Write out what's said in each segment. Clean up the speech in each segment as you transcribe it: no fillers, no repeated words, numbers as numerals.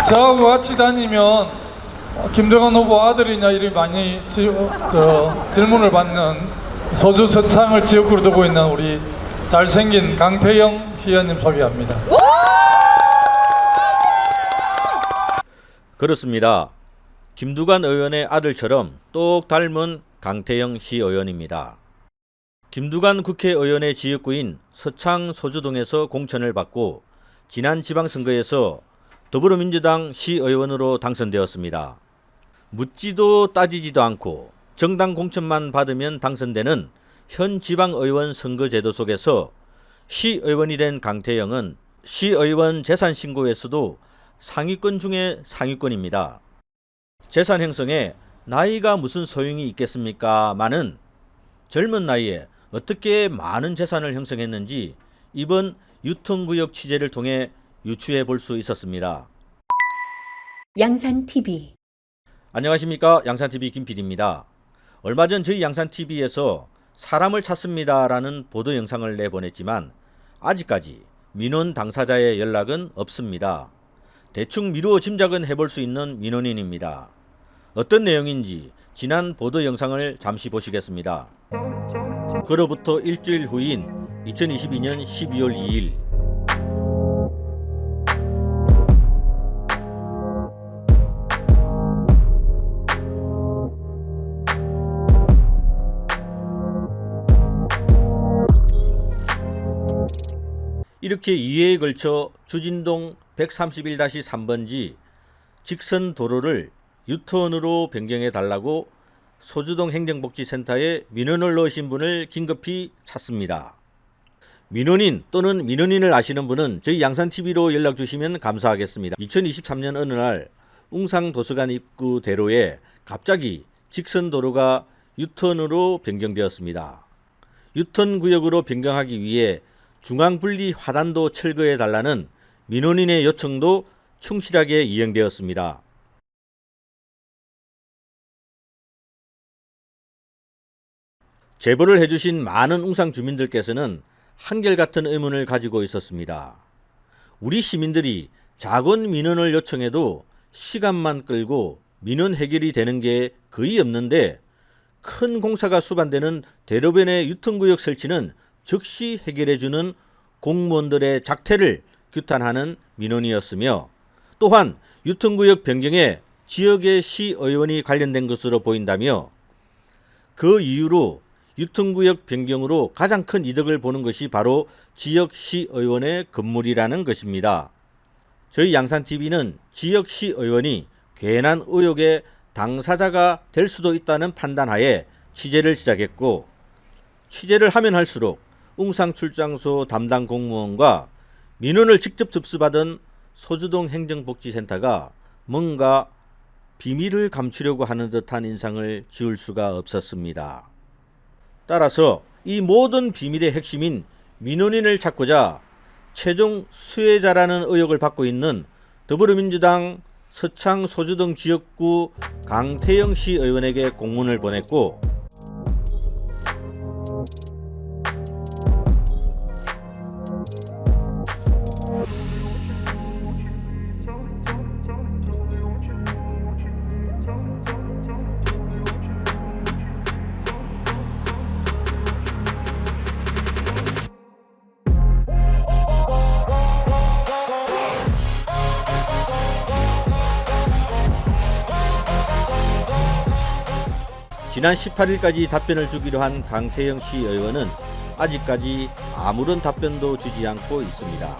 저하고 같이 다니면 김두관 후보 아들이냐 이리 많이 질문을 받는 소주 서창을 지역구로 두고 있는 우리 잘생긴 강태영 시의원님 소개합니다. 그렇습니다. 김두관 의원의 아들처럼 똑 닮은 강태영 시의원입니다. 김두관 국회의원의 지역구인 서창 소주동에서 공천을 받고 지난 지방선거에서 더불어민주당 시의원으로 당선되었습니다. 묻지도 따지지도 않고 정당 공천만 받으면 당선되는 현 지방의원 선거제도 속에서 시의원이 된 강태영은 시의원 재산신고에서도 상위권 중에 상위권입니다. 재산 형성에 나이가 무슨 소용이 있겠습니까? 많은 젊은 나이에 어떻게 많은 재산을 형성했는지 이번 유통구역 취재를 통해 유추해 볼 수 있었습니다. 양산TV. 안녕하십니까, 양산TV 김PD입니다. 얼마 전 저희 양산TV에서 사람을 찾습니다라는 보도 영상을 내보냈지만 아직까지 민원 당사자의 연락은 없습니다. 대충 미루어 짐작은 해볼 수 있는 민원인입니다. 어떤 내용인지 지난 보도 영상을 잠시 보시겠습니다. 그로부터 일주일 후인 2022년 12월 2일 이렇게 2회에 걸쳐 주진동 131-3번지 직선 도로를 유턴으로 변경해 달라고 소주동 행정복지센터에 민원을 넣으신 분을 긴급히 찾습니다. 민원인 또는 민원인을 아시는 분은 저희 양산TV로 연락 주시면 감사하겠습니다. 2023년 어느 날 웅상도서관 입구 대로에 갑자기 직선 도로가 유턴으로 변경되었습니다. 유턴 구역으로 변경하기 위해 중앙분리 화단도 철거해 달라는 민원인의 요청도 충실하게 이행되었습니다. 제보를 해주신 많은 웅상 주민들께서는 한결같은 의문을 가지고 있었습니다. 우리 시민들이 작은 민원을 요청해도 시간만 끌고 민원 해결이 되는 게 거의 없는데 큰 공사가 수반되는 대로변의 유턴구역 설치는 즉시 해결해주는 공무원들의 작태를 규탄하는 민원이었으며 또한 유턴구역 변경에 지역의 시의원이 관련된 것으로 보인다며 그 이유로 유턴구역 변경으로 가장 큰 이득을 보는 것이 바로 지역 시의원의 건물이라는 것입니다. 저희 양산TV는 지역 시의원이 괜한 의혹의 당사자가 될 수도 있다는 판단하에 취재를 시작했고 취재를 하면 할수록 웅상출장소 담당 공무원과 민원을 직접 접수받은 소주동 행정복지센터가 뭔가 비밀을 감추려고 하는 듯한 인상을 지울 수가 없었습니다. 따라서 이 모든 비밀의 핵심인 민원인을 찾고자 최종 수혜자라는 의혹을 받고 있는 더불어민주당 서창 소주동 지역구 강태영 시의원에게 공문을 보냈고 지난 18일까지 답변을 주기로 한 강태영 시의원은 아직까지 아무런 답변도 주지 않고 있습니다.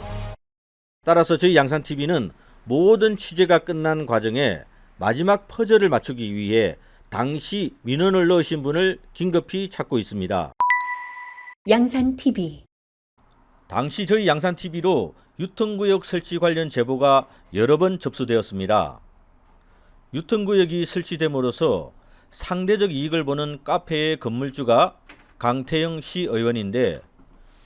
따라서 저희 양산TV는 모든 취재가 끝난 과정에 마지막 퍼즐을 맞추기 위해 당시 민원을 넣으신 분을 긴급히 찾고 있습니다. 양산TV. 당시 저희 양산TV로 유턴구역 설치 관련 제보가 여러 번 접수되었습니다. 유턴구역이 설치됨으로써 상대적 이익을 보는 카페의 건물주가 강태영 시의원인데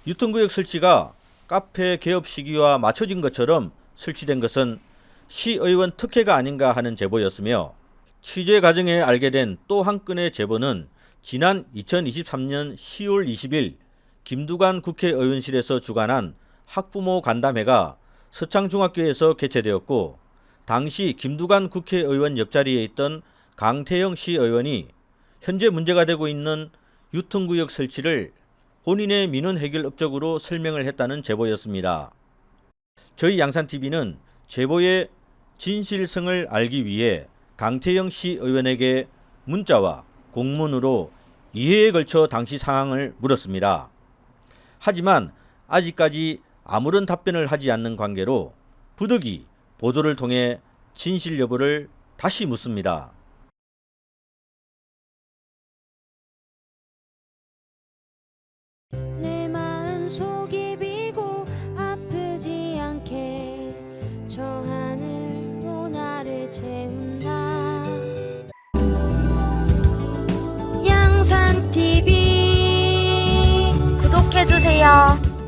유턴구역 설치가 카페 개업 시기와 맞춰진 것처럼 설치된 것은 시의원 특혜가 아닌가 하는 제보였으며 취재 과정에 알게 된 또 한 건의 제보는 지난 2023년 10월 20일 김두관 국회의원실에서 주관한 학부모 간담회가 서창중학교에서 개최되었고 당시 김두관 국회의원 옆자리에 있던 강태영 시의원이 현재 문제가 되고 있는 유통구역 설치를 본인의 민원 해결 업적으로 설명을 했다는 제보였습니다. 저희 양산TV는 제보의 진실성을 알기 위해 강태영 시의원에게 문자와 공문으로 2회에 걸쳐 당시 상황을 물었습니다. 하지만 아직까지 아무런 답변을 하지 않는 관계로 부득이 보도를 통해 진실 여부를 다시 묻습니다.